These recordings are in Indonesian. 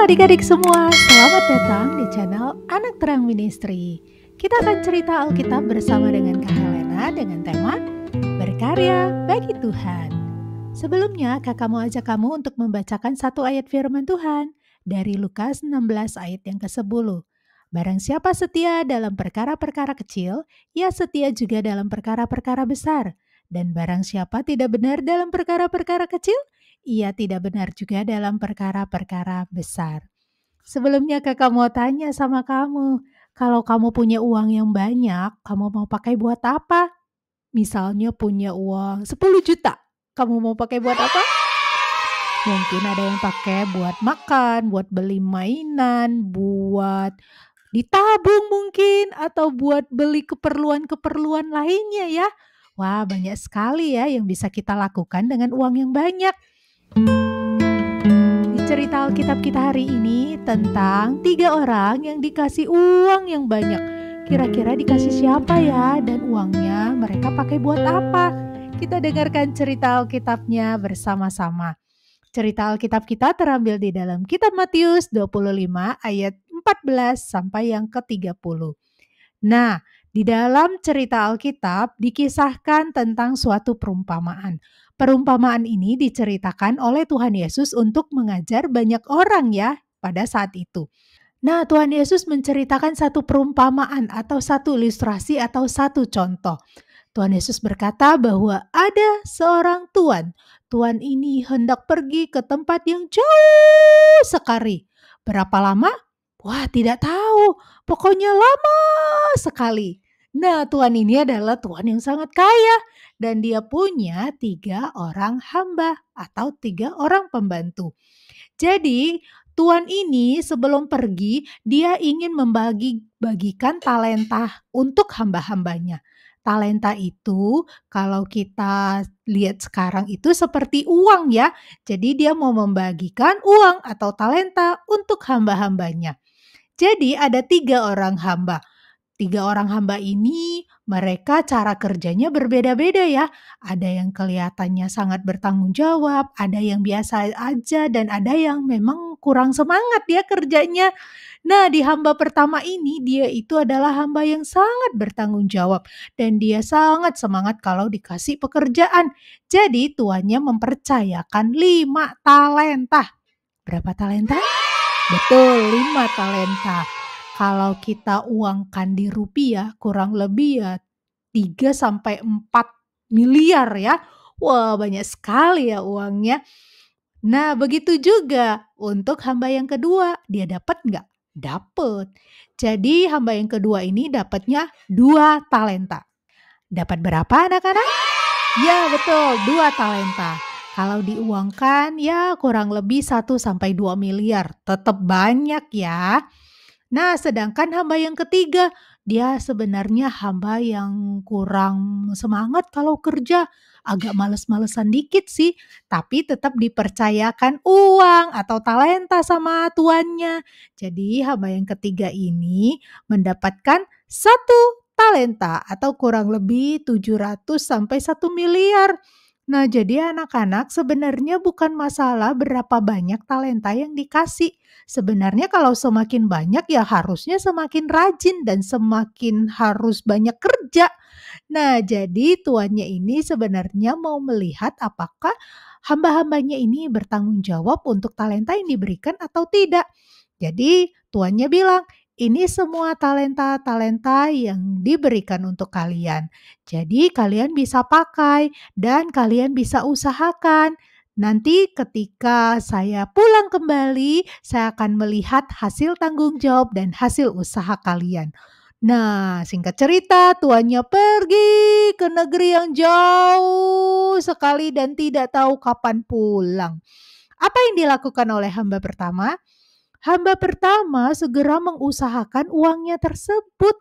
adik-adik semua, selamat datang di channel Anak Terang Ministry. Kita akan cerita Alkitab bersama dengan Kak Helena dengan tema Berkarya bagi Tuhan. Sebelumnya, Kakak mau ajak kamu untuk membacakan satu ayat firman Tuhan dari Lukas 16 ayat yang ke-10. Barang siapa setia dalam perkara-perkara kecil, ia setia juga dalam perkara-perkara besar. Dan barang siapa tidak benar dalam perkara-perkara kecil, ia tidak benar juga dalam perkara-perkara besar. Sebelumnya Kakak mau tanya sama kamu, kalau kamu punya uang yang banyak, kamu mau pakai buat apa? Misalnya punya uang 10 juta, kamu mau pakai buat apa? Mungkin ada yang pakai buat makan, buat beli mainan, buat ditabung mungkin, atau buat beli keperluan-keperluan lainnya ya. Wah, banyak sekali ya yang bisa kita lakukan dengan uang yang banyak. Di cerita Alkitab kita hari ini tentang 3 orang yang dikasih uang yang banyak. Kira-kira dikasih siapa ya? Dan uangnya mereka pakai buat apa? Kita dengarkan cerita Alkitabnya bersama-sama. Cerita Alkitab kita terambil di dalam kitab Matius 25 ayat 14 sampai yang ke-30. Nah, di dalam cerita Alkitab dikisahkan tentang suatu perumpamaan. Perumpamaan ini diceritakan oleh Tuhan Yesus untuk mengajar banyak orang ya pada saat itu. Nah, Tuhan Yesus menceritakan satu perumpamaan atau satu ilustrasi atau satu contoh. Tuhan Yesus berkata bahwa ada seorang tuan. Tuan ini hendak pergi ke tempat yang jauh sekali. Berapa lama? Wah, tidak tahu. Pokoknya lama sekali. Nah, tuan ini adalah tuan yang sangat kaya. Dan dia punya 3 orang hamba atau 3 orang pembantu. Jadi, tuan ini sebelum pergi, dia ingin bagikan talenta untuk hamba-hambanya. Talenta itu kalau kita lihat sekarang itu seperti uang ya. Jadi dia mau membagikan uang atau talenta untuk hamba-hambanya. Jadi ada 3 orang hamba. 3 orang hamba ini mereka cara kerjanya berbeda-beda ya. Ada yang kelihatannya sangat bertanggung jawab, ada yang biasa aja dan ada yang memang kurang semangat ya kerjanya. Nah, di hamba pertama ini dia itu adalah hamba yang sangat bertanggung jawab dan dia sangat semangat kalau dikasih pekerjaan. Jadi tuannya mempercayakan 5 talenta. Berapa talenta? Betul, 5 talenta. Kalau kita uangkan di rupiah kurang lebih ya 3 sampai 4 miliar ya. Wah, banyak sekali ya uangnya. Nah, begitu juga untuk hamba yang kedua. Dia dapat nggak? Dapat. Jadi hamba yang kedua ini dapatnya 2 talenta. Dapat berapa anak-anak? Ya, betul, 2 talenta. Kalau diuangkan ya kurang lebih 1 sampai 2 miliar. Tetap banyak ya. Nah, sedangkan hamba yang ketiga, dia sebenarnya hamba yang kurang semangat kalau kerja, agak males-malesan dikit sih, tapi tetap dipercayakan uang atau talenta sama tuannya. Jadi hamba yang ketiga ini mendapatkan 1 talenta atau kurang lebih 700 sampai 1 miliar. Nah, jadi anak-anak sebenarnya bukan masalah berapa banyak talenta yang dikasih. Sebenarnya kalau semakin banyak ya harusnya semakin rajin dan semakin harus banyak kerja. Nah, jadi tuannya ini sebenarnya mau melihat apakah hamba-hambanya ini bertanggung jawab untuk talenta yang diberikan atau tidak. Jadi tuannya bilang, ini semua talenta-talenta yang diberikan untuk kalian. Jadi kalian bisa pakai dan kalian bisa usahakan. Nanti ketika saya pulang kembali, saya akan melihat hasil tanggung jawab dan hasil usaha kalian. Nah, singkat cerita, tuannya pergi ke negeri yang jauh sekali dan tidak tahu kapan pulang. Apa yang dilakukan oleh hamba pertama? Hamba pertama segera mengusahakan uangnya tersebut.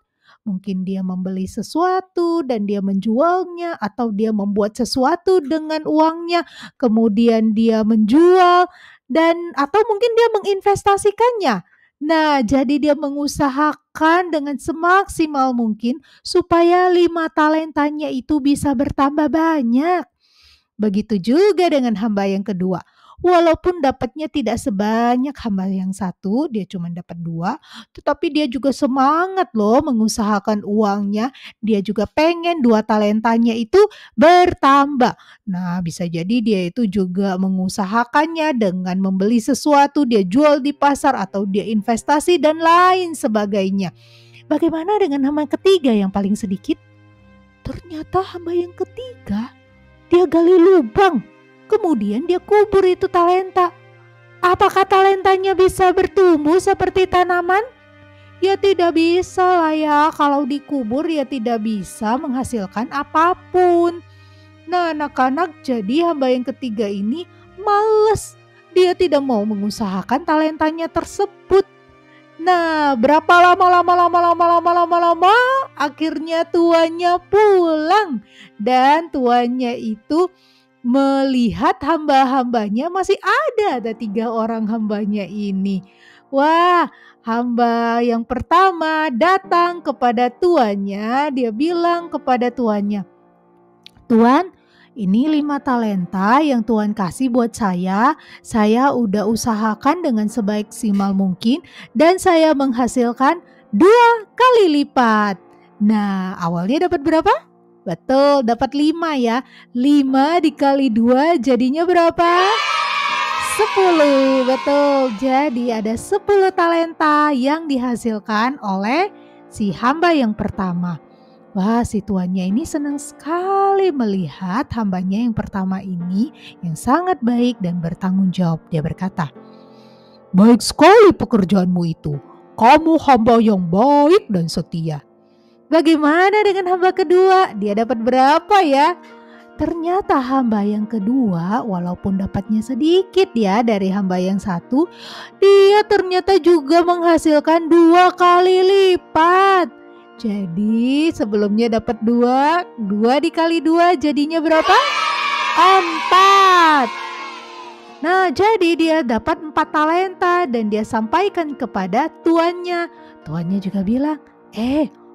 Mungkin dia membeli sesuatu dan dia menjualnya atau dia membuat sesuatu dengan uangnya, kemudian dia menjual dan atau mungkin dia menginvestasikannya. Nah, jadi dia mengusahakan dengan semaksimal mungkin supaya 5 talentanya itu bisa bertambah banyak. Begitu juga dengan hamba yang kedua. Walaupun dapatnya tidak sebanyak hamba yang satu, dia cuma dapat 2, tetapi dia juga semangat loh mengusahakan uangnya. Dia juga pengen 2 talentanya itu bertambah. Nah, bisa jadi dia itu juga mengusahakannya dengan membeli sesuatu, dia jual di pasar atau dia investasi dan lain sebagainya. Bagaimana dengan hamba ketiga yang paling sedikit? Ternyata hamba yang ketiga, dia gali lubang, kemudian dia kubur itu talenta. Apakah talentanya bisa bertumbuh seperti tanaman? Ya tidak bisa lah ya, kalau dikubur ya tidak bisa menghasilkan apapun. Nah, anak-anak, jadi hamba yang ketiga ini males. Dia tidak mau mengusahakan talentanya tersebut. Nah, berapa lama, akhirnya tuannya pulang. Dan tuannya itu melihat hamba-hambanya masih ada 3 orang hambanya ini. Wah, hamba yang pertama datang kepada tuannya, dia bilang kepada tuannya, "Tuan, ini 5 talenta yang Tuhan kasih buat saya. Saya udah usahakan dengan sebaik simal mungkin dan saya menghasilkan 2 kali lipat." Nah, awalnya dapat berapa? Betul, dapat 5 ya. 5 dikali 2 jadinya berapa? 10. Betul. Jadi ada 10 talenta yang dihasilkan oleh si hamba yang pertama. Wah, si tuannya ini senang sekali melihat hambanya yang pertama ini yang sangat baik dan bertanggung jawab. Dia berkata, "Baik sekali pekerjaanmu itu. Kamu hamba yang baik dan setia." Bagaimana dengan hamba kedua? Dia dapat berapa ya? Ternyata hamba yang kedua, walaupun dapatnya sedikit ya dari hamba yang satu, dia ternyata juga menghasilkan 2 kali lipat. Jadi sebelumnya dapat 2, 2 dikali 2 jadinya berapa? 4. Nah, jadi dia dapat 4 talenta dan dia sampaikan kepada tuannya. Tuannya juga bilang,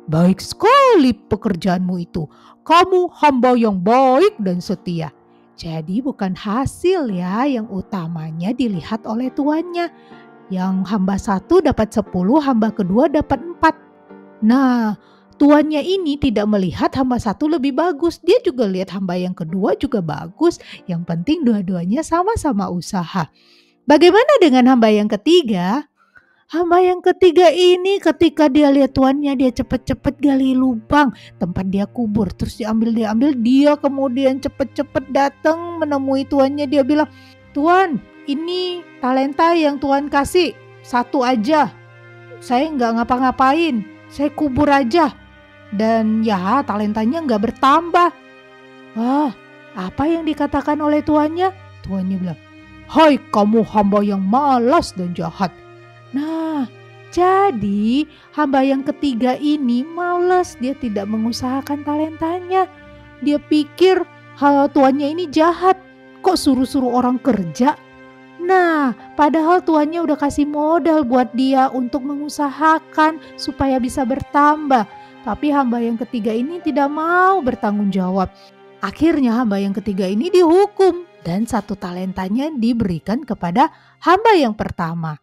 baik sekali pekerjaanmu itu. Kamu hamba yang baik dan setia." Jadi bukan hasil ya yang utamanya dilihat oleh tuannya. Yang hamba satu dapat 10, hamba kedua dapat 4. Nah, tuannya ini tidak melihat hamba satu lebih bagus. Dia juga lihat hamba yang kedua juga bagus. Yang penting dua-duanya sama-sama usaha. Bagaimana dengan hamba yang ketiga? Hamba yang ketiga ini ketika dia lihat tuannya, dia cepet-cepet gali lubang tempat dia kubur. Terus diambil, dia kemudian cepet-cepet datang menemui tuannya. Dia bilang, "Tuan, ini talenta yang Tuhan kasih, 1 aja. Saya nggak ngapa-ngapain, saya kubur aja. Dan ya talentanya nggak bertambah." Wah, apa yang dikatakan oleh tuannya? Tuannya bilang, "Hai kamu hamba yang malas dan jahat." Nah, jadi hamba yang ketiga ini malas, dia tidak mengusahakan talentanya. Dia pikir tuannya ini jahat, kok suruh-suruh orang kerja. Nah, padahal tuannya udah kasih modal buat dia untuk mengusahakan supaya bisa bertambah. Tapi hamba yang ketiga ini tidak mau bertanggung jawab. Akhirnya hamba yang ketiga ini dihukum dan 1 talentanya diberikan kepada hamba yang pertama.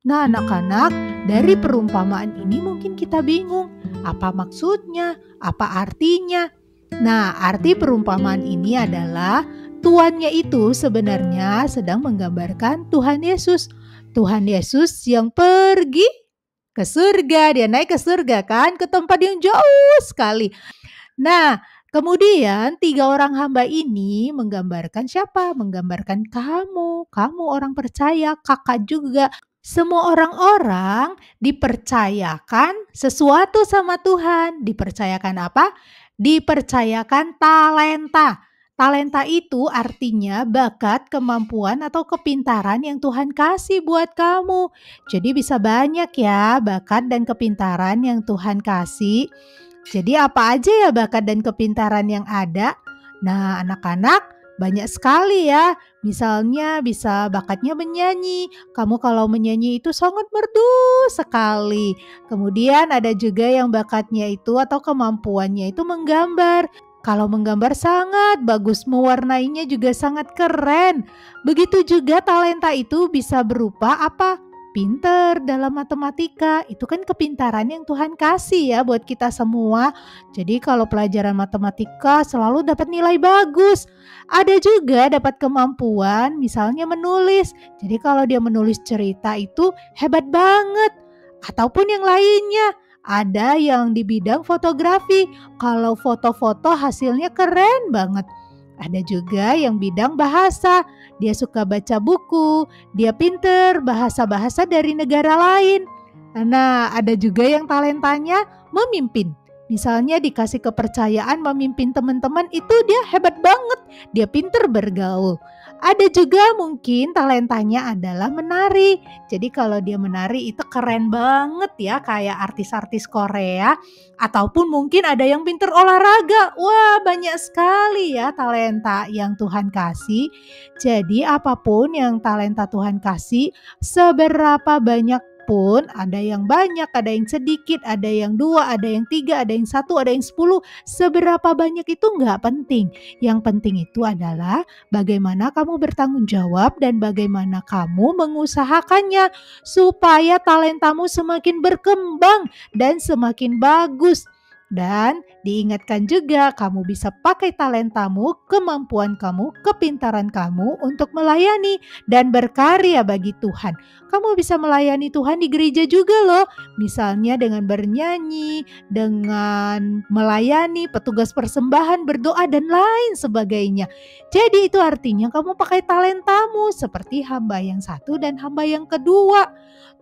Nah, anak-anak, dari perumpamaan ini mungkin kita bingung. Apa maksudnya? Apa artinya? Nah, arti perumpamaan ini adalah tuannya itu sebenarnya sedang menggambarkan Tuhan Yesus. Tuhan Yesus yang pergi ke surga. Dia naik ke surga kan, ke tempat yang jauh sekali. Nah, kemudian 3 orang hamba ini menggambarkan siapa? Menggambarkan kamu. Kamu orang percaya, kakak juga. Semua orang-orang dipercayakan sesuatu sama Tuhan. Dipercayakan apa? Dipercayakan talenta. Talenta itu artinya bakat, kemampuan, atau kepintaran yang Tuhan kasih buat kamu. Jadi bisa banyak ya bakat dan kepintaran yang Tuhan kasih. Jadi apa aja ya bakat dan kepintaran yang ada? Nah, anak-anak, banyak sekali ya. Misalnya bisa bakatnya menyanyi. Kamu kalau menyanyi itu sangat merdu sekali. Kemudian ada juga yang bakatnya itu atau kemampuannya itu menggambar. Kalau menggambar sangat bagus, mewarnainya juga sangat keren. Begitu juga talenta itu bisa berupa apa? Pinter dalam matematika. Itu kan kepintaran yang Tuhan kasih ya buat kita semua. Jadi kalau pelajaran matematika selalu dapat nilai bagus. Ada juga dapat kemampuan misalnya menulis. Jadi kalau dia menulis cerita itu hebat banget. Ataupun yang lainnya. Ada yang di bidang fotografi. Kalau foto-foto hasilnya keren banget. Ada juga yang bidang bahasa. Dia suka baca buku. Dia pinter bahasa-bahasa dari negara lain. Nah, ada juga yang talentanya memimpin. Misalnya dikasih kepercayaan memimpin teman-teman, itu dia hebat banget. Dia pinter bergaul. Ada juga mungkin talentanya adalah menari. Jadi kalau dia menari itu keren banget ya, kayak artis-artis Korea. Ataupun mungkin ada yang pinter olahraga. Wah, banyak sekali ya talenta yang Tuhan kasih. Jadi apapun yang talenta Tuhan kasih, seberapa banyak pun, ada yang banyak, ada yang sedikit, ada yang 2, ada yang 3, ada yang 1, ada yang 10. Seberapa banyak itu nggak penting. Yang penting itu adalah bagaimana kamu bertanggung jawab dan bagaimana kamu mengusahakannya supaya talentamu semakin berkembang dan semakin bagus. Dan diingatkan juga kamu bisa pakai talentamu, kemampuan kamu, kepintaran kamu untuk melayani dan berkarya bagi Tuhan. Kamu bisa melayani Tuhan di gereja juga loh. Misalnya dengan bernyanyi, dengan melayani, petugas persembahan, berdoa dan lain sebagainya. Jadi itu artinya kamu pakai talentamu seperti hamba yang satu dan hamba yang kedua.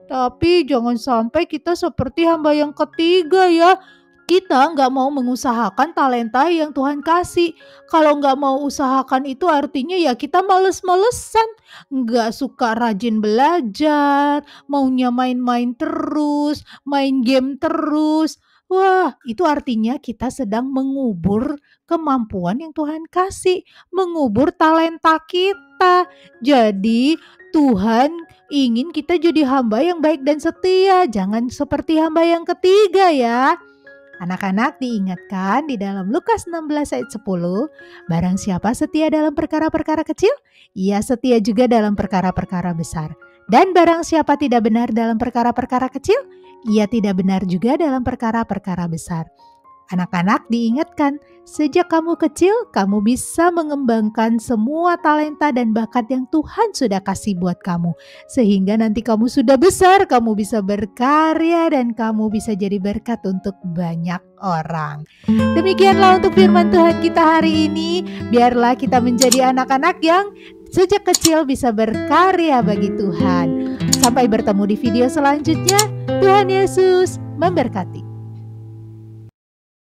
Tapi jangan sampai kita seperti hamba yang ketiga ya. Kita nggak mau mengusahakan talenta yang Tuhan kasih. Kalau nggak mau usahakan itu artinya ya kita males-malesan. Nggak suka rajin belajar, maunya main-main terus, main game terus. Wah, itu artinya kita sedang mengubur kemampuan yang Tuhan kasih. Mengubur talenta kita. Jadi Tuhan ingin kita jadi hamba yang baik dan setia. Jangan seperti hamba yang ketiga ya. Anak-anak diingatkan di dalam Lukas 16 ayat 10, barang siapa setia dalam perkara-perkara kecil, ia setia juga dalam perkara-perkara besar. Dan barang siapa tidak benar dalam perkara-perkara kecil, ia tidak benar juga dalam perkara-perkara besar. Anak-anak diingatkan, sejak kamu kecil, kamu bisa mengembangkan semua talenta dan bakat yang Tuhan sudah kasih buat kamu. Sehingga nanti kamu sudah besar, kamu bisa berkarya dan kamu bisa jadi berkat untuk banyak orang. Demikianlah untuk firman Tuhan kita hari ini. Biarlah kita menjadi anak-anak yang sejak kecil bisa berkarya bagi Tuhan. Sampai bertemu di video selanjutnya. Tuhan Yesus memberkati.